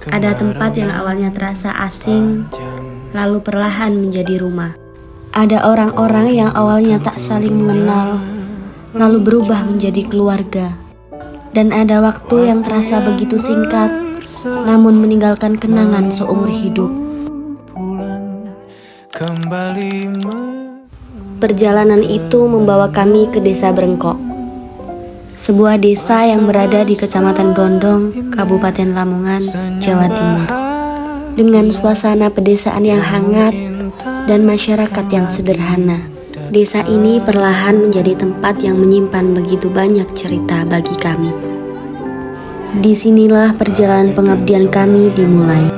Ada tempat yang awalnya terasa asing, lalu perlahan menjadi rumah. Ada orang-orang yang awalnya tak saling mengenal, lalu berubah menjadi keluarga. Dan ada waktu yang terasa begitu singkat, namun meninggalkan kenangan seumur hidup. Perjalanan itu membawa kami ke Desa Brengkok, sebuah desa yang berada di Kecamatan Brondong, Kabupaten Lamongan, Jawa Timur. Dengan suasana pedesaan yang hangat dan masyarakat yang sederhana, desa ini perlahan menjadi tempat yang menyimpan begitu banyak cerita bagi kami. Disinilah perjalanan pengabdian kami dimulai.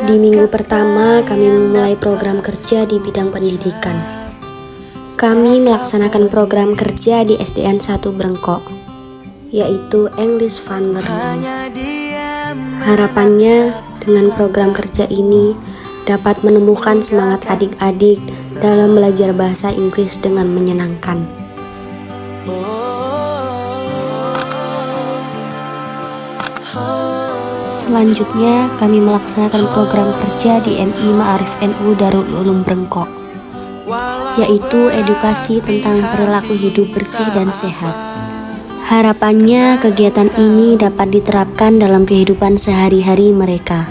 Di minggu pertama, kami memulai program kerja di bidang pendidikan. Kami melaksanakan program kerja di SDN 1 Brengkok, yaitu English Fun Learning. Harapannya, dengan program kerja ini dapat menumbuhkan semangat adik-adik dalam belajar bahasa Inggris dengan menyenangkan. Selanjutnya, kami melaksanakan program kerja di MI Ma'arif NU Darul Ulum Brengkok, yaitu edukasi tentang perilaku hidup bersih dan sehat. Harapannya, kegiatan ini dapat diterapkan dalam kehidupan sehari-hari mereka.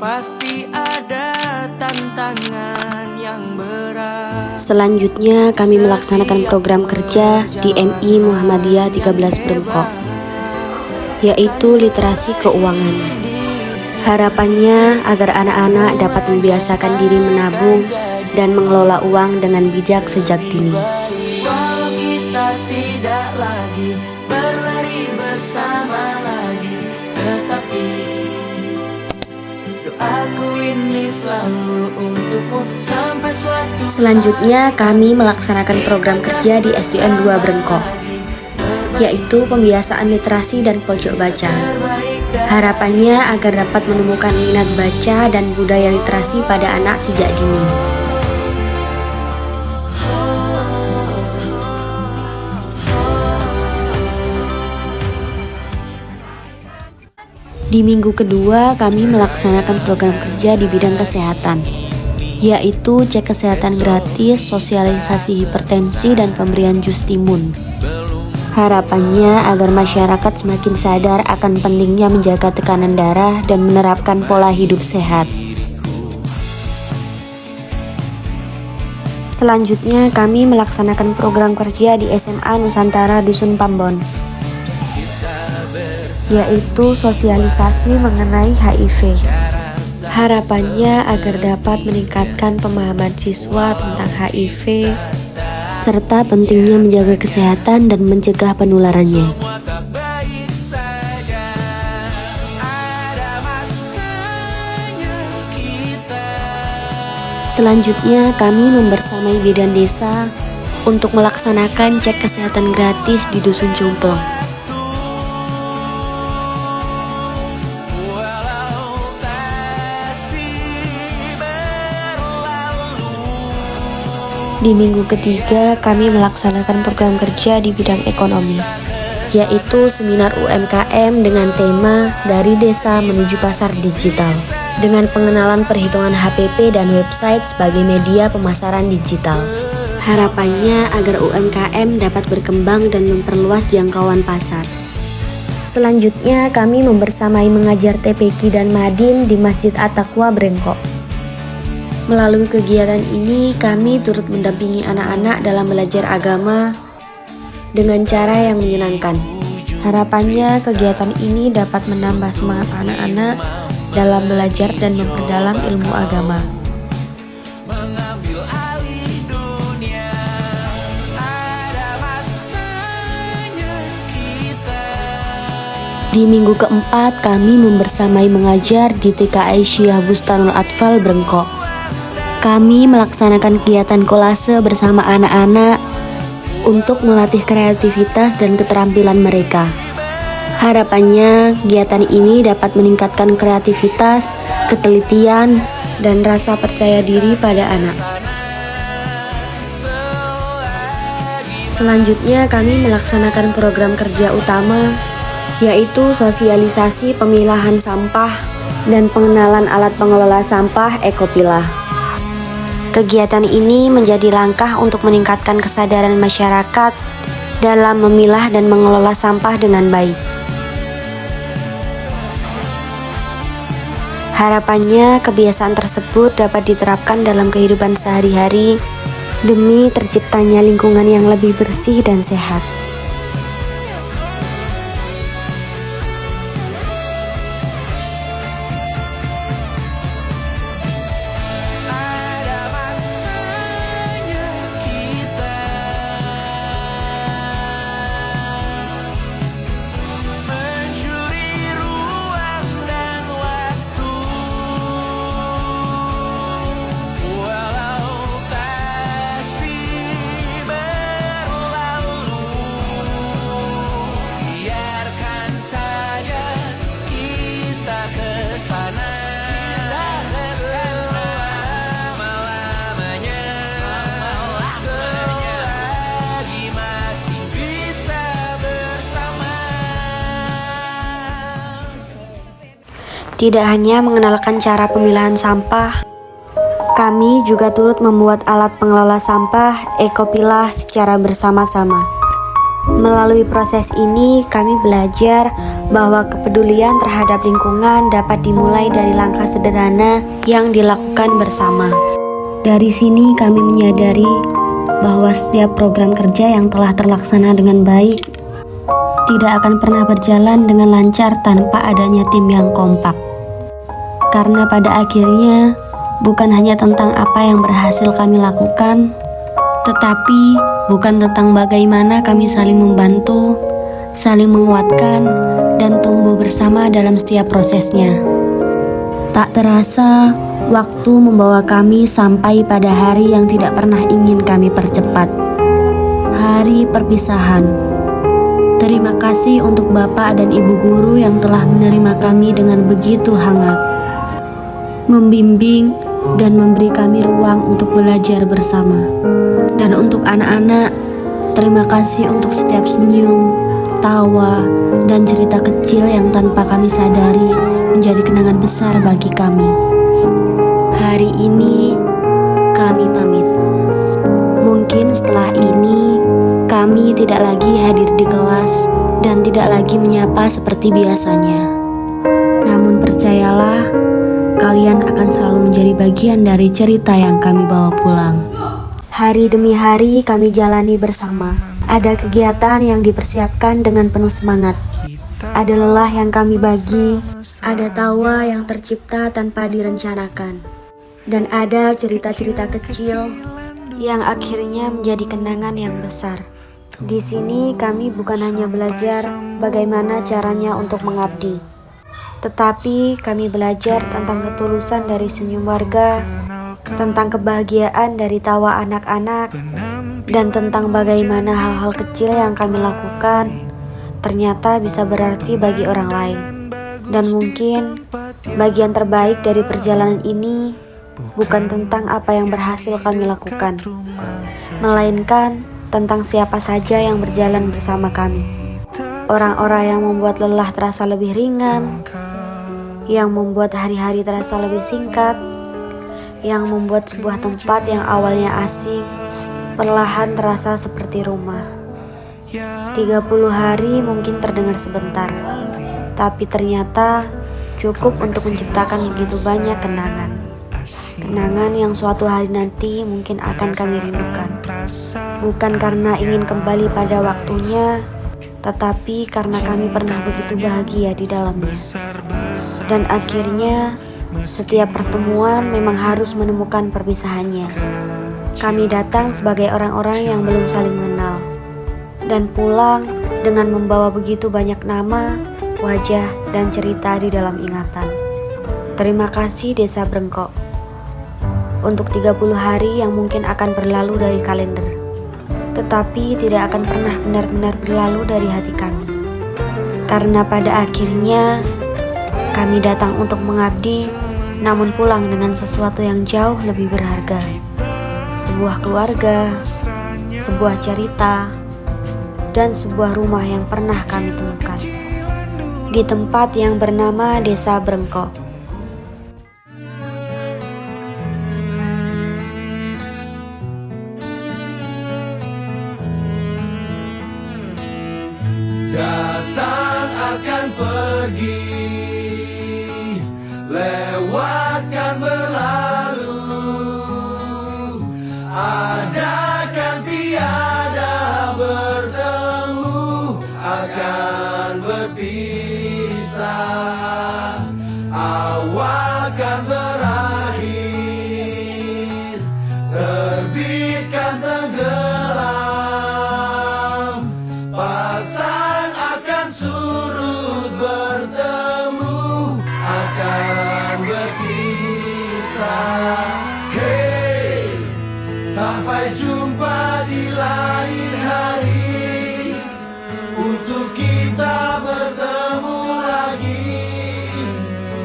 Pasti ada tantangan yang berat. Selanjutnya, kami melaksanakan program kerja di MI Muhammadiyah 13 Brengkok, yaitu literasi keuangan. Harapannya agar anak-anak dapat membiasakan diri menabung dan mengelola uang dengan bijak sejak dini. Walau kita tidak lagi berlari bersama lagi, tetapi doaku ini selalu untukmu sampai suatu. Selanjutnya, kami melaksanakan program kerja di SDN 2 Brengkok, yaitu pembiasaan literasi dan pojok baca. Harapannya agar dapat menemukan minat baca dan budaya literasi pada anak sejak dini. Di minggu kedua, kami melaksanakan program kerja di bidang kesehatan, yaitu cek kesehatan gratis, sosialisasi hipertensi, dan pemberian jus timun. Harapannya agar masyarakat semakin sadar akan pentingnya menjaga tekanan darah dan menerapkan pola hidup sehat. Selanjutnya, kami melaksanakan program kerja di SMA Nusantara Dusun Pambon, yaitu sosialisasi mengenai HIV. Harapannya agar dapat meningkatkan pemahaman siswa tentang HIV, serta pentingnya menjaga kesehatan dan mencegah penularannya. Selanjutnya, kami membersamai bidan desa untuk melaksanakan cek kesehatan gratis di Dusun Cumplong. Di minggu ketiga, kami melaksanakan program kerja di bidang ekonomi, yaitu seminar UMKM dengan tema Dari Desa Menuju Pasar Digital, dengan pengenalan perhitungan HPP dan website sebagai media pemasaran digital. Harapannya agar UMKM dapat berkembang dan memperluas jangkauan pasar. Selanjutnya, kami membersamai mengajar TPQ dan Madin di Masjid At-Taqwa Brengkok. Melalui kegiatan ini, kami turut mendampingi anak-anak dalam belajar agama dengan cara yang menyenangkan. Harapannya, kegiatan ini dapat menambah semangat anak-anak dalam belajar dan memperdalam ilmu agama. Di minggu keempat, kami membersamai mengajar di TK Aisyah Bustanul Atfal Brengkok. Kami melaksanakan kegiatan kolase bersama anak-anak untuk melatih kreativitas dan keterampilan mereka. Harapannya, kegiatan ini dapat meningkatkan kreativitas, ketelitian, dan rasa percaya diri pada anak. Selanjutnya kami melaksanakan program kerja utama, yaitu sosialisasi pemilahan sampah dan pengenalan alat pengelola sampah Ekopilah. Kegiatan ini menjadi langkah untuk meningkatkan kesadaran masyarakat dalam memilah dan mengelola sampah dengan baik. Harapannya kebiasaan tersebut dapat diterapkan dalam kehidupan sehari-hari demi terciptanya lingkungan yang lebih bersih dan sehat. Ada masanya kita mencuri ruang dan waktu, walau pasti berlalu. Biarkan saja kita kesana. Selagi masih bisa bersama. Tidak hanya mengenalkan cara pemilahan sampah, kami juga turut membuat alat pengelola sampah Ekopilah secara bersama-sama. Melalui proses ini, kami belajar bahwa kepedulian terhadap lingkungan dapat dimulai dari langkah sederhana yang dilakukan bersama. Dari sini kami menyadari bahwa setiap program kerja yang telah terlaksana dengan baik tidak akan pernah berjalan dengan lancar tanpa adanya tim yang kompak. Karena pada akhirnya bukan hanya tentang apa yang berhasil kami lakukan, tetapi bukan tentang bagaimana kami saling membantu, saling menguatkan, dan tumbuh bersama dalam setiap prosesnya. Tak terasa, waktu membawa kami sampai pada hari yang tidak pernah ingin kami percepat. Hari perpisahan. Terima kasih untuk Bapak dan Ibu Guru yang telah menerima kami dengan begitu hangat, membimbing dan memberi kami ruang untuk belajar bersama. Dan untuk anak-anak, terima kasih untuk setiap senyum, tawa, dan cerita kecil yang tanpa kami sadari menjadi kenangan besar bagi kami. Hari ini, kami pamit. Mungkin setelah ini, kami tidak lagi hadir di kelas dan tidak lagi menyapa seperti biasanya. Namun percayalah, kalian akan selalu menjadi bagian dari cerita yang kami bawa pulang. Hari demi hari kami jalani bersama. Ada kegiatan yang dipersiapkan dengan penuh semangat. Ada lelah yang kami bagi. Ada tawa yang tercipta tanpa direncanakan. Dan ada cerita-cerita kecil yang akhirnya menjadi kenangan yang besar. Di sini kami bukan hanya belajar bagaimana caranya untuk mengabdi, tetapi kami belajar tentang ketulusan dari senyum warga, tentang kebahagiaan dari tawa anak-anak, dan tentang bagaimana hal-hal kecil yang kami lakukan ternyata bisa berarti bagi orang lain. Dan mungkin bagian terbaik dari perjalanan ini bukan tentang apa yang berhasil kami lakukan, melainkan tentang siapa saja yang berjalan bersama kami. Orang-orang yang membuat lelah terasa lebih ringan, yang membuat hari-hari terasa lebih singkat, yang membuat sebuah tempat yang awalnya asing perlahan terasa seperti rumah. 30 hari mungkin terdengar sebentar, tapi ternyata cukup untuk menciptakan begitu banyak kenangan. Kenangan yang suatu hari nanti mungkin akan kami rindukan. Bukan karena ingin kembali pada waktunya, tetapi karena kami pernah begitu bahagia di dalamnya. Dan akhirnya, setiap pertemuan memang harus menemukan perpisahannya. Kami datang sebagai orang-orang yang belum saling mengenal, dan pulang dengan membawa begitu banyak nama, wajah, dan cerita di dalam ingatan. Terima kasih Desa Brengkok untuk 30 hari yang mungkin akan berlalu dari kalender, tetapi tidak akan pernah benar-benar berlalu dari hati kami. Karena pada akhirnya kami datang untuk mengabdi, namun pulang dengan sesuatu yang jauh lebih berharga. Sebuah keluarga, sebuah cerita, dan sebuah rumah yang pernah kami temukan di tempat yang bernama Desa Brengko. Datang akan pergi, lewatkan berlalu, ada kan tiada bertemu, akan berpisah, awal kan berakhir, terbitkan tenggelam, pasang akan surut bertemu, akan berpisah. Hey, sampai jumpa di lain hari, untuk kita bertemu lagi.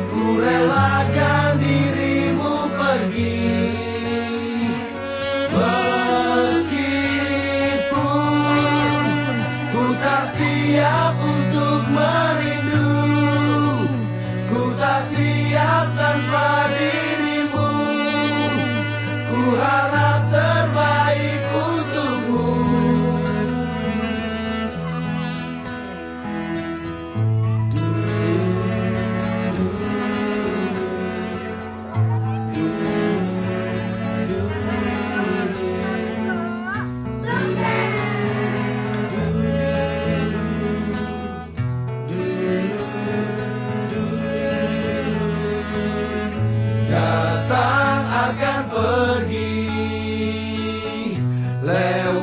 Ku relakan dirimu pergi, meskipun ku tak siap untuk merindu, ku tak siap tanpa dirimu. Ku harap terbaik untukmu. Datang akan pergi, lewat